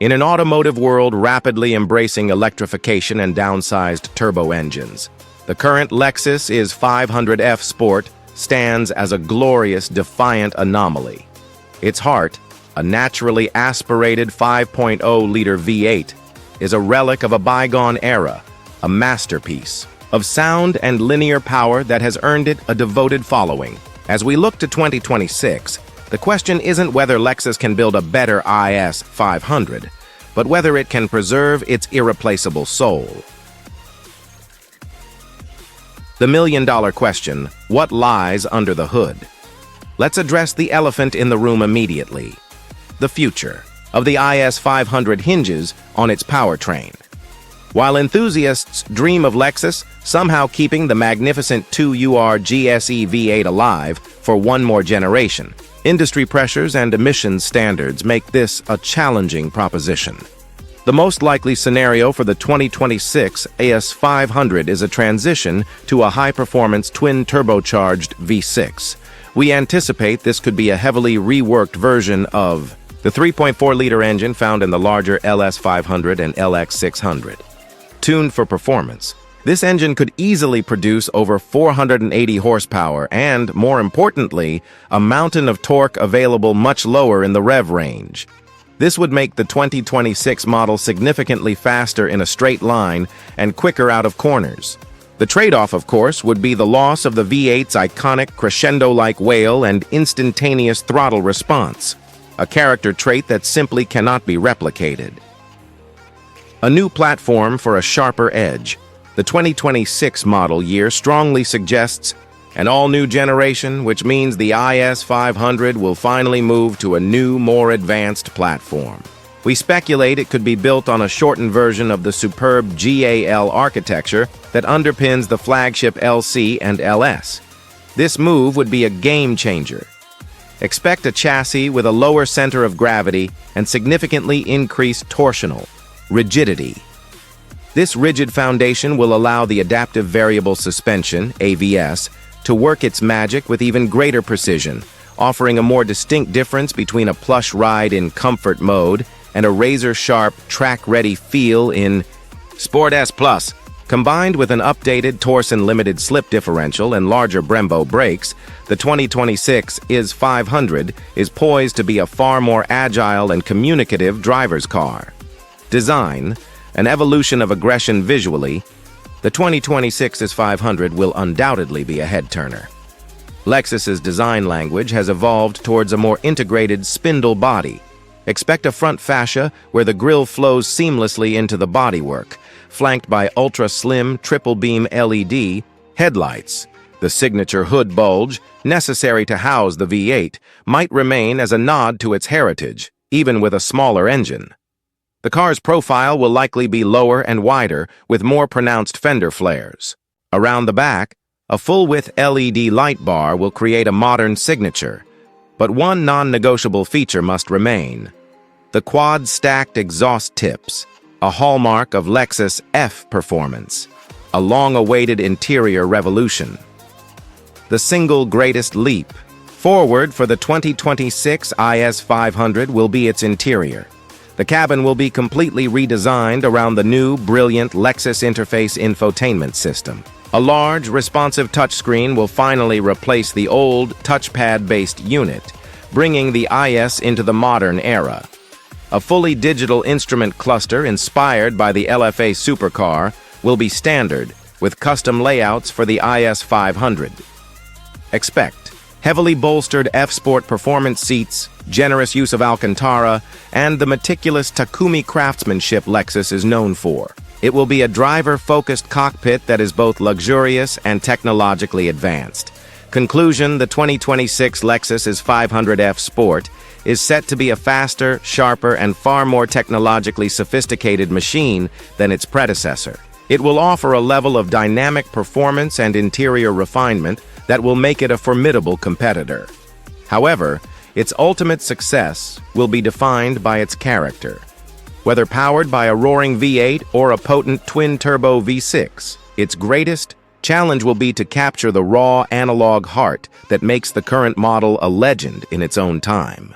In an automotive world rapidly embracing electrification and downsized turbo engines, the current Lexus IS 500F Sport stands as a glorious, defiant anomaly. Its heart, a naturally aspirated 5.0-liter V8, is a relic of a bygone era, a masterpiece of sound and linear power that has earned it a devoted following. As we look to 2026, the question isn't whether Lexus can build a better IS 500, but whether it can preserve its irreplaceable soul. The million-dollar question: what lies under the hood? Let's address the elephant in the room immediately. The future of the IS 500 hinges on its powertrain. While enthusiasts dream of Lexus somehow keeping the magnificent 2UR GSE V8 alive for one more generation, industry pressures and emissions standards make this a challenging proposition. The most likely scenario for the 2026 IS 500 is a transition to a high-performance twin-turbocharged V6. We anticipate this could be a heavily reworked version of the 3.4-liter engine found in the larger LS 500 and LX 600. Tuned for performance, this engine could easily produce over 480 horsepower and, more importantly, a mountain of torque available much lower in the rev range. This would make the 2026 model significantly faster in a straight line and quicker out of corners. The trade-off, of course, would be the loss of the V8's iconic crescendo-like wail and instantaneous throttle response, a character trait that simply cannot be replicated. A new platform for a sharper edge. The 2026 model year strongly suggests an all-new generation, which means the IS 500 will finally move to a new, more advanced platform. We speculate it could be built on a shortened version of the superb GAL architecture that underpins the flagship LC and LS. This move would be a game-changer. Expect a chassis with a lower center of gravity and significantly increased torsional rigidity. This rigid foundation will allow the adaptive variable suspension, AVS, to work its magic with even greater precision, offering a more distinct difference between a plush ride in comfort mode and a razor-sharp, track-ready feel in Sport S+. Combined with an updated torsion-limited slip differential and larger Brembo brakes, the 2026 IS 500 is poised to be a far more agile and communicative driver's car. Design, an evolution of aggression visually, the 2026 IS 500 will undoubtedly be a head-turner. Lexus's design language has evolved towards a more integrated spindle body. Expect a front fascia where the grille flows seamlessly into the bodywork, flanked by ultra-slim triple-beam LED headlights. The signature hood bulge, necessary to house the V8, might remain as a nod to its heritage, even with a smaller engine. The car's profile will likely be lower and wider, with more pronounced fender flares. Around the back, a full-width LED light bar will create a modern signature, but one non-negotiable feature must remain: the quad-stacked exhaust tips, a hallmark of Lexus F performance, a long-awaited interior revolution. The single greatest leap forward for the 2026 IS 500 will be its interior. The cabin will be completely redesigned around the new, brilliant Lexus Interface infotainment system. A large, responsive touchscreen will finally replace the old, touchpad-based unit, bringing the IS into the modern era. A fully digital instrument cluster inspired by the LFA supercar will be standard, with custom layouts for the IS 500. Expect heavily bolstered F-Sport performance seats, generous use of Alcantara, and the meticulous Takumi craftsmanship Lexus is known for. It will be a driver-focused cockpit that is both luxurious and technologically advanced. Conclusion: the 2026 Lexus IS 500F Sport is set to be a faster, sharper, and far more technologically sophisticated machine than its predecessor. It will offer a level of dynamic performance and interior refinement that will make it a formidable competitor. However, its ultimate success will be defined by its character. Whether powered by a roaring V8 or a potent twin-turbo V6, its greatest challenge will be to capture the raw analog heart that makes the current model a legend in its own time.